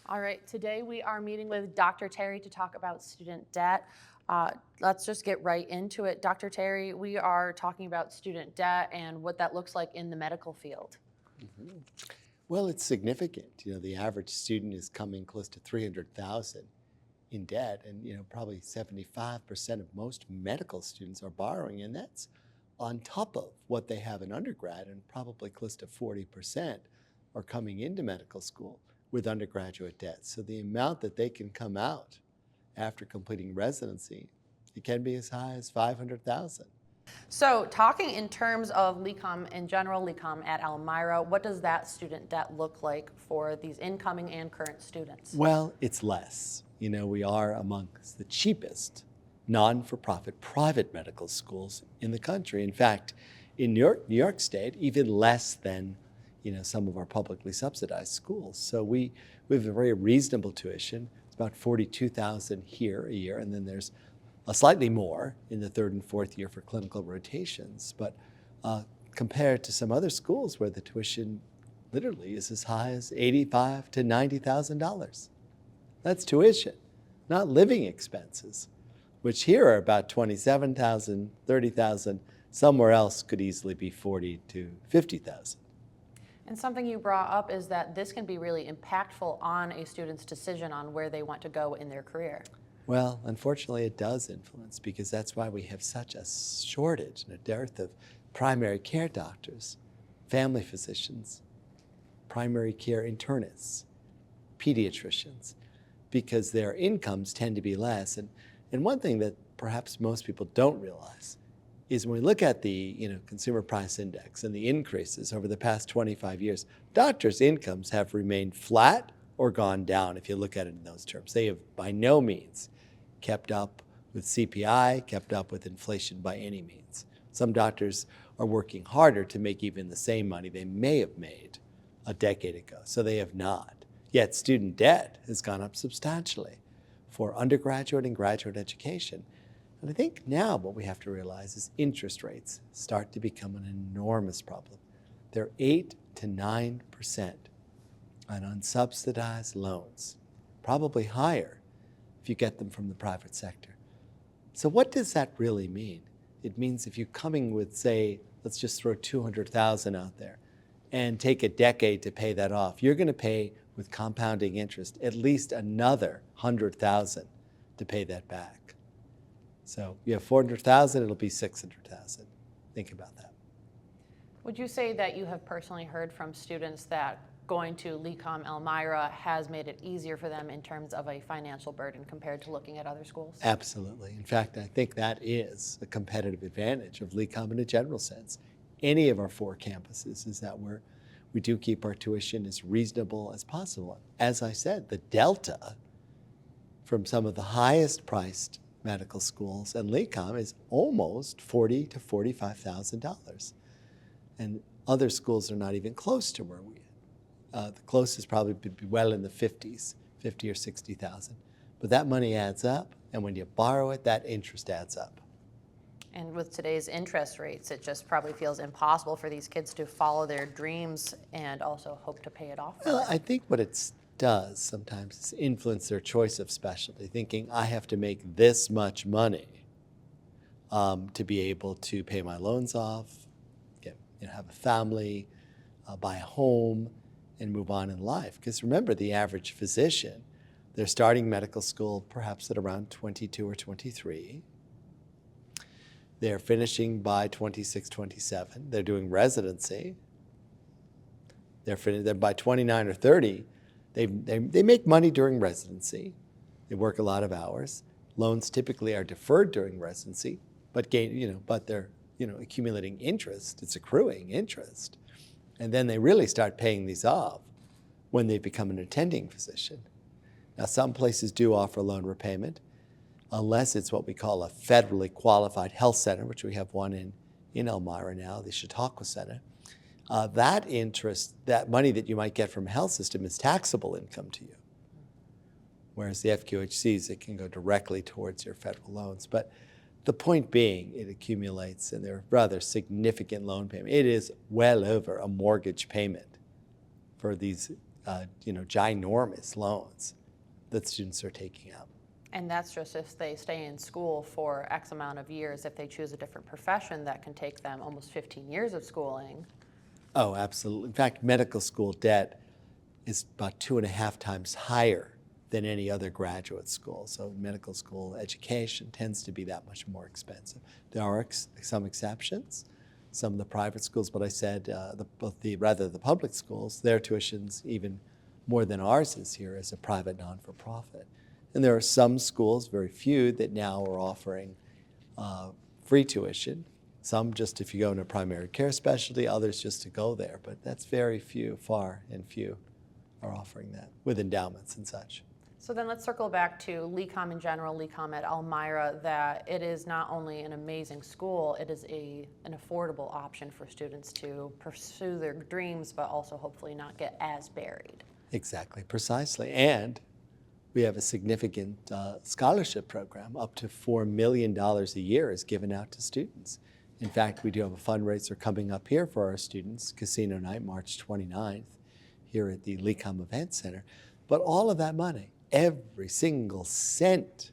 All right, today we are meeting with Dr. Terry to talk about student debt. Let's just get right into it. Dr. Terry, we are talking about student debt and what that looks like in the medical field. Mhm. Well, it's significant. The average student is coming close to 300,000 in debt, and probably 75% of most medical students are borrowing, and that's on top of what they have in undergrad, and probably close to 40% are coming into medical school with undergraduate debt. So the amount that they can come out after completing residency, it can be as high as 500,000. So, talking in terms of LECOM in general, LECOM at Elmira, what does that student debt look like for these incoming and current students? Well, it's less. We are amongst the cheapest non-for-profit private medical schools in the country. In fact, in New York State, even less than some of our publicly subsidized schools. So we have a very reasonable tuition. It's about 42,000 here a year, and then there's a slightly more in the third and fourth year for clinical rotations. But compared to some other schools where the tuition literally is as high as $85,000 to $90,000. That's tuition, not living expenses, which here are about $27,000, $30,000. Somewhere else could easily be $40,000 to $50,000. And something you brought up is that this can be really impactful on a student's decision on where they want to go in their career. Well, unfortunately, it does influence, because that's why we have such a shortage and a dearth of primary care doctors, family physicians, primary care internists, pediatricians, because their incomes tend to be less. And one thing that perhaps most people don't realize is when we look at the consumer price index and the increases over the past 25 years, doctors' incomes have remained flat or gone down if you look at it in those terms. They have by no means kept up with CPI, kept up with inflation by any means. Some doctors are working harder to make even the same money they may have made a decade ago, so they have not. Yet student debt has gone up substantially for undergraduate and graduate education. And I think now what we have to realize is interest rates start to become an enormous problem. They're 8 to 9% on unsubsidized loans, probably higher if you get them from the private sector. So what does that really mean? It means if you're coming with, say, let's just throw 200,000 out there and take a decade to pay that off, you're going to pay with compounding interest at least another 100,000 to pay that back. So you have 400,000, it'll be 600,000. Think about that. Would you say that you have personally heard from students that going to LECOM Elmira has made it easier for them in terms of a financial burden compared to looking at other schools? Absolutely. In fact, I think that is a competitive advantage of LECOM in a general sense. Any of our 4 campuses is that we do keep our tuition as reasonable as possible. As I said, the delta from some of the highest priced medical schools and LECOM is almost $40,000 to $45,000. And other schools are not even close to where we are. The closest probably would be well in the 50s, 50 or 60,000. But that money adds up, and when you borrow it, that interest adds up. And with today's interest rates, it just probably feels impossible for these kids to follow their dreams and also hope to pay it off. Well, I think what it does sometimes is influence their choice of specialty, thinking I have to make this much money to be able to pay my loans off, have a family, buy a home, and move on in life. Because remember, the average physician, they're starting medical school perhaps at around 22 or 23. They're finishing by 26, 27. They're doing residency. They're by 29 or 30. They make money during residency. They work a lot of hours. Loans typically are deferred during residency, but they're accumulating interest. It's accruing interest. And then they really start paying these off when they become an attending physician. Now, some places do offer loan repayment, unless it's what we call a federally qualified health center, which we have one in Elmira now, the Chautauqua Center. That interest, that money that you might get from a health system is taxable income to you. Whereas the FQHCs, it can go directly towards your federal loans. But the point being, it accumulates, and they're rather significant loan payment. It is well over a mortgage payment for these ginormous loans that students are taking out. And that's just if they stay in school for X amount of years. If they choose a different profession, that can take them almost 15 years of schooling. Oh, absolutely. In fact, medical school debt is about 2.5 times higher than any other graduate school. So medical school education tends to be that much more expensive. There are some exceptions. Some of the private schools, but I said the public schools, their tuition's even more than ours is here as a private non-for-profit. And there are some schools, very few, that now are offering free tuition. Some just if you go into a primary care specialty, others just to go there. But that's very few, far and few are offering that with endowments and such. So then let's circle back to LECOM in general, LECOM at Elmira, that it is not only an amazing school, it is an affordable option for students to pursue their dreams, but also hopefully not get as buried. Exactly, precisely. And we have a significant scholarship program. Up to $4 million a year is given out to students. In fact, we do have a fundraiser coming up here for our students, Casino Night, March 29th, here at the LECOM Event Center. But all of that money, every single cent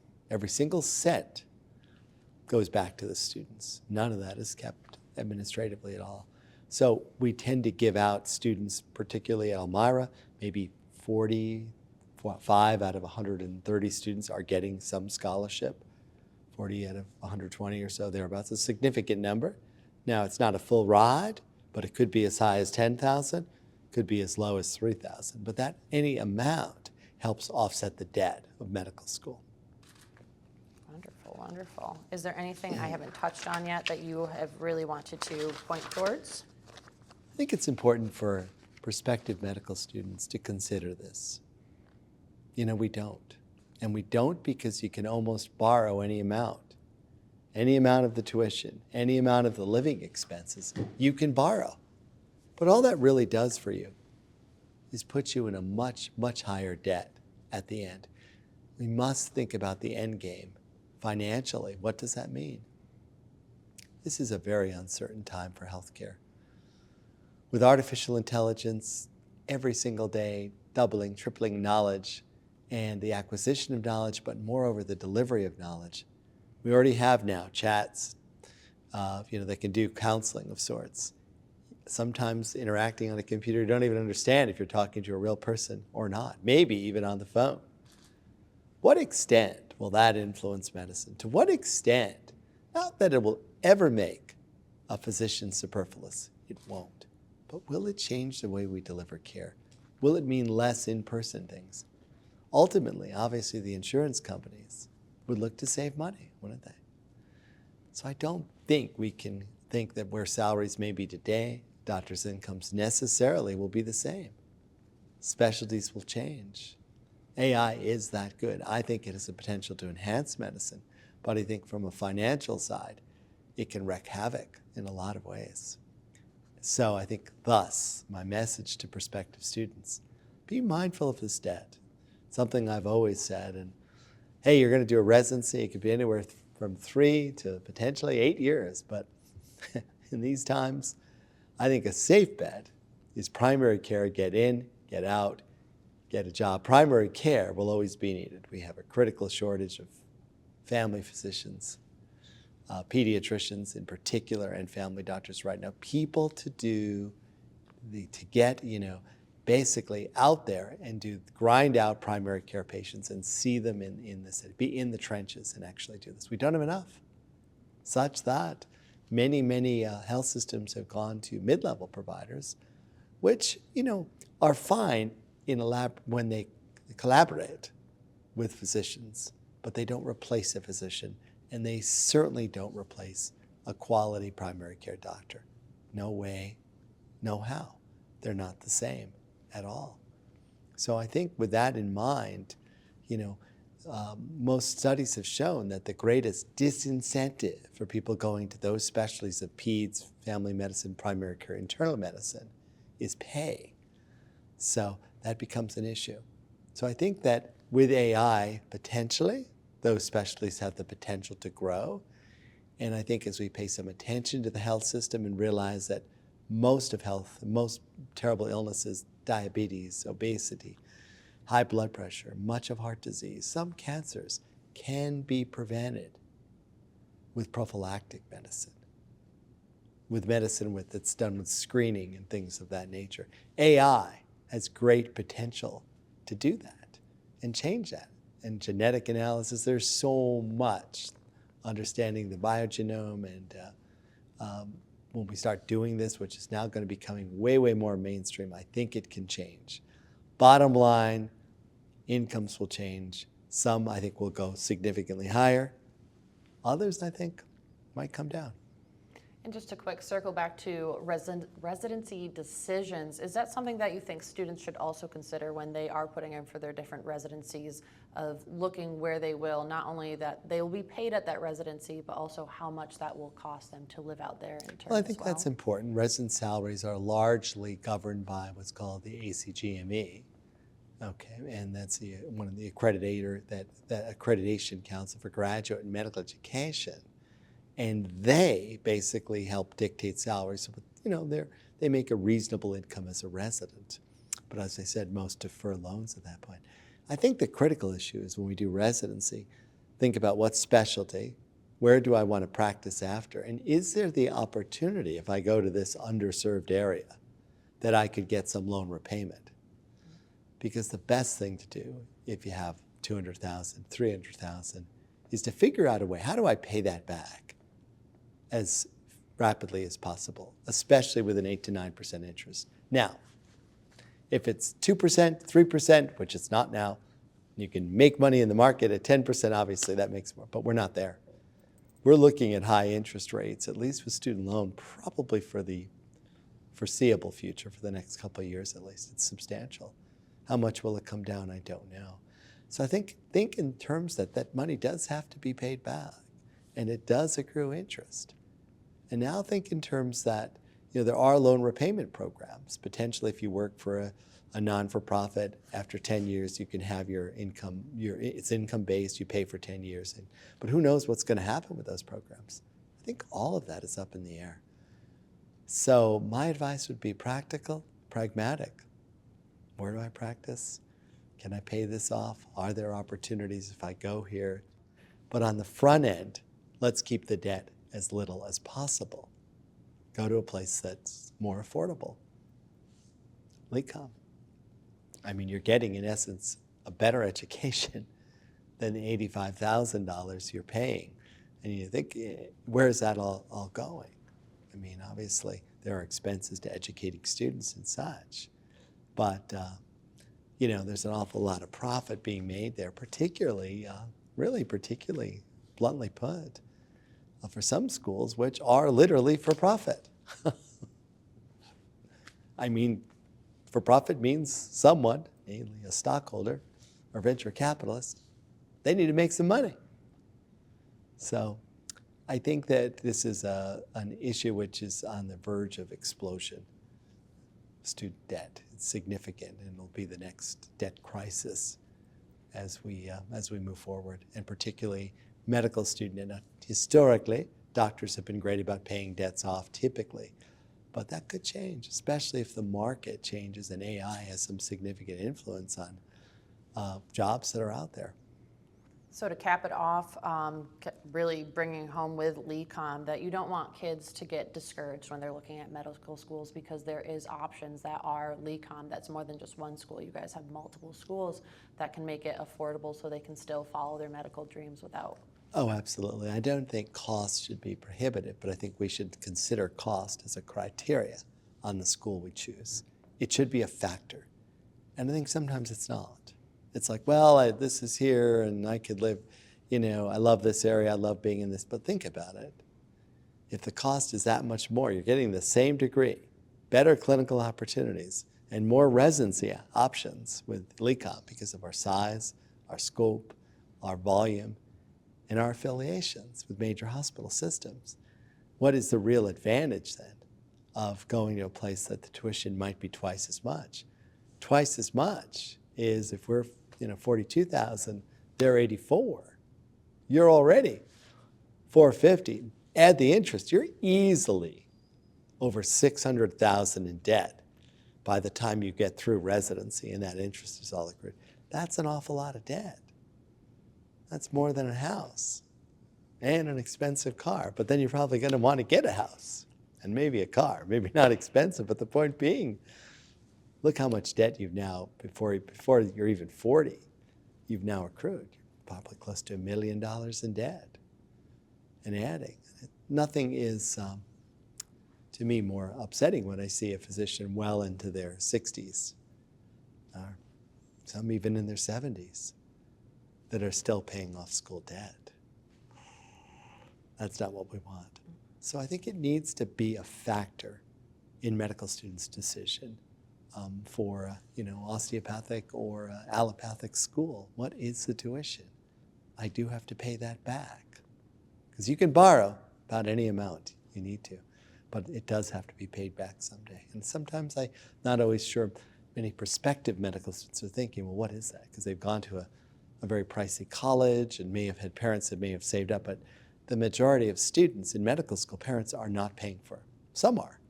goes back to the students. None of that is kept administratively at all. So we tend to give out students, particularly at Elmira, maybe 45 out of 130 students are getting some scholarship. 40 out of 120 or so, thereabouts, a significant number. Now, it's not a full ride, but it could be as high as 10,000, could be as low as 3,000. But that any amount helps offset the debt of medical school. Wonderful, wonderful. Is there anything I haven't touched on yet that you have really wanted to point towards? I think it's important for prospective medical students to consider this. We don't. And we don't because you can almost borrow any amount of the tuition, any amount of the living expenses, you can borrow. But all that really does for you is put you in a much, much higher debt at the end. We must think about the end game financially. What does that mean? This is a very uncertain time for healthcare. With artificial intelligence, every single day, doubling, tripling knowledge, and the acquisition of knowledge, but moreover, the delivery of knowledge. We already have now chats, that can do counseling of sorts. Sometimes interacting on a computer, you don't even understand if you're talking to a real person or not, maybe even on the phone. What extent will that influence medicine? To what extent? Not that it will ever make a physician superfluous. It won't. But will it change the way we deliver care? Will it mean less in-person things? Ultimately, obviously, the insurance companies would look to save money, wouldn't they? So I don't think we can think that where salaries may be today, doctors' incomes necessarily will be the same. Specialties will change. AI is that good. I think it has the potential to enhance medicine, but I think from a financial side, it can wreak havoc in a lot of ways. So I think thus, my message to prospective students, be mindful of this debt. Something I've always said, and hey, you're going to do a residency, it could be anywhere from 3 to potentially 8 years, but in these times, I think a safe bet is primary care, get in, get out, get a job. Primary care will always be needed. We have a critical shortage of family physicians, pediatricians in particular, and family doctors right now. People to get, basically out there and grind out primary care patients and see them in the city, be in the trenches and actually do this. We don't have enough, such that many health systems have gone to mid-level providers, which, are fine in a lab when they collaborate with physicians, but they don't replace a physician, and they certainly don't replace a quality primary care doctor. No way, no how. They're not the same at all. So I think with that in mind, most studies have shown that the greatest disincentive for people going to those specialties of peds, family medicine, primary care, internal medicine is pay. So that becomes an issue. So I think that with AI, potentially, those specialties have the potential to grow. And I think as we pay some attention to the health system and realize that most terrible illnesses diabetes, obesity, high blood pressure, much of heart disease, some cancers can be prevented with prophylactic medicine, with medicine that's done with screening and things of that nature. AI has great potential to do that and change that. And genetic analysis, there's so much understanding the biogenome, and when we start doing this, which is now going to be becoming way, way more mainstream, I think it can change. Bottom line, incomes will change. Some, I think, will go significantly higher. Others, I think, might come down. And just a quick circle back to residency decisions. Is that something that you think students should also consider when they are putting in for their different residencies, of looking where they will, not only that they will be paid at that residency, but also how much that will cost them to live out there in turn? Well, I think that's important. Resident salaries are largely governed by what's called the ACGME. Okay, and that's one of the accreditation council for graduate and medical education. And they basically help dictate salaries. They make a reasonable income as a resident. But as I said, most defer loans at that point. I think the critical issue is when we do residency, think about what specialty, where do I want to practice after, and is there the opportunity, if I go to this underserved area, that I could get some loan repayment? Because the best thing to do, if you have $200,000, $300,000, is to figure out a way, how do I pay that back as rapidly as possible, especially with an 8 to 9% interest. Now, if it's 2%, 3%, which it's not now, you can make money in the market at 10%, obviously that makes more, but we're not there. We're looking at high interest rates, at least with student loan, probably for the foreseeable future, for the next couple of years at least. It's substantial. How much will it come down? I don't know. So I think in terms that money does have to be paid back, and it does accrue interest. And now think in terms that there are loan repayment programs. Potentially, if you work for a non-for-profit, after 10 years, you can have your income. It's income-based. You pay for 10 years. But who knows what's going to happen with those programs? I think all of that is up in the air. So my advice would be practical, pragmatic. Where do I practice? Can I pay this off? Are there opportunities if I go here? But on the front end, let's keep the debt as little as possible. Go to a place that's more affordable. LECOM. I mean, you're getting, in essence, a better education than the $85,000 you're paying. And you think, where's that all going? I mean, obviously, there are expenses to educating students and such. But, there's an awful lot of profit being made there, particularly, particularly bluntly put, for some schools, which are literally for profit. I mean, for profit means someone, namely a stockholder or venture capitalist, they need to make some money. So I think that this is an issue which is on the verge of explosion. Student debt, it's significant, and it'll be the next debt crisis as we move forward, and particularly medical student. And historically, doctors have been great about paying debts off typically, but that could change, especially if the market changes and AI has some significant influence on jobs that are out there. So to cap it off, really bringing home with LECOM that you don't want kids to get discouraged when they're looking at medical schools, because there is options that are LECOM that's more than just one school. You guys have multiple schools that can make it affordable so they can still follow their medical dreams without. Oh, absolutely. I don't think cost should be prohibitive, but I think we should consider cost as a criteria on the school we choose. It should be a factor. And I think sometimes it's not. It's like, well, this is here and I could live, I love this area, I love being in this. But think about it. If the cost is that much more, you're getting the same degree, better clinical opportunities, and more residency options with LECOM because of our size, our scope, our volume, and our affiliations with major hospital systems. What is the real advantage then of going to a place that the tuition might be twice as much? Twice as much is if we're $42,000, they're $84,000. You're already $450,000. Add the interest, you're easily over $600,000 in debt. by the time you get through residency and that interest is all accrued, that's an awful lot of debt. That's more than a house and an expensive car. But then you're probably going to want to get a house and maybe a car. Maybe not expensive, but the point being, look how much debt you've now, before you're even 40, you've now accrued. You're probably close to $1 million in debt and adding. Nothing is, to me, more upsetting when I see a physician well into their 60s, or some even in their 70s, that are still paying off school debt. That's not what we want. So I think it needs to be a factor in medical students' decision for osteopathic or allopathic school. What is the tuition? I do have to pay that back. Because you can borrow about any amount you need to, but it does have to be paid back someday. And sometimes I'm not always sure many prospective medical students are thinking, well, what is that? Because they've gone to a very pricey college and may have had parents that may have saved up, but the majority of students in medical school, parents are not paying for. Some are,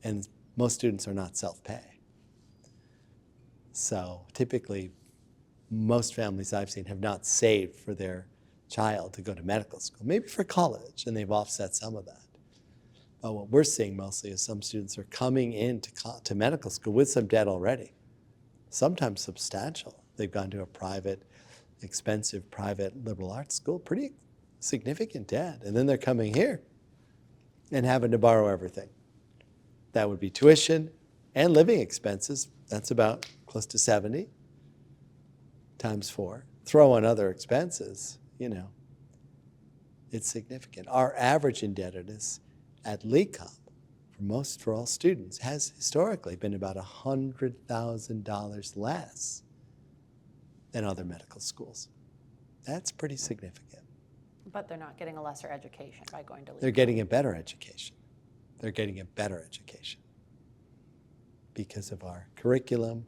and most students are not self-pay. So typically, most families I've seen have not saved for their child to go to medical school, maybe for college, and they've offset some of that. But what we're seeing mostly is some students are coming into medical school with some debt already, sometimes substantial. They've gone to a expensive private liberal arts school, pretty significant debt, and then they're coming here and having to borrow everything. That would be tuition and living expenses. That's about close to 70 times 4. Throw on other expenses, it's significant. Our average indebtedness at LECOM for all students has historically been about $100,000 less than other medical schools. That's pretty significant. But they're not getting a lesser education by going to LECOM. They're getting a better education. They're getting a better education because of our curriculum.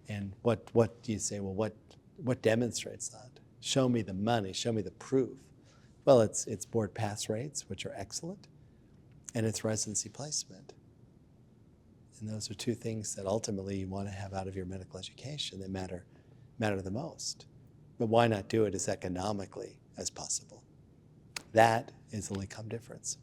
And what do you say? Well, what demonstrates that? Show me the money. Show me the proof. Well, it's board pass rates, which are excellent, and it's residency placement. And those are two things that ultimately you want to have out of your medical education that matter the most. But why not do it as economically as possible? That is the LECOM difference.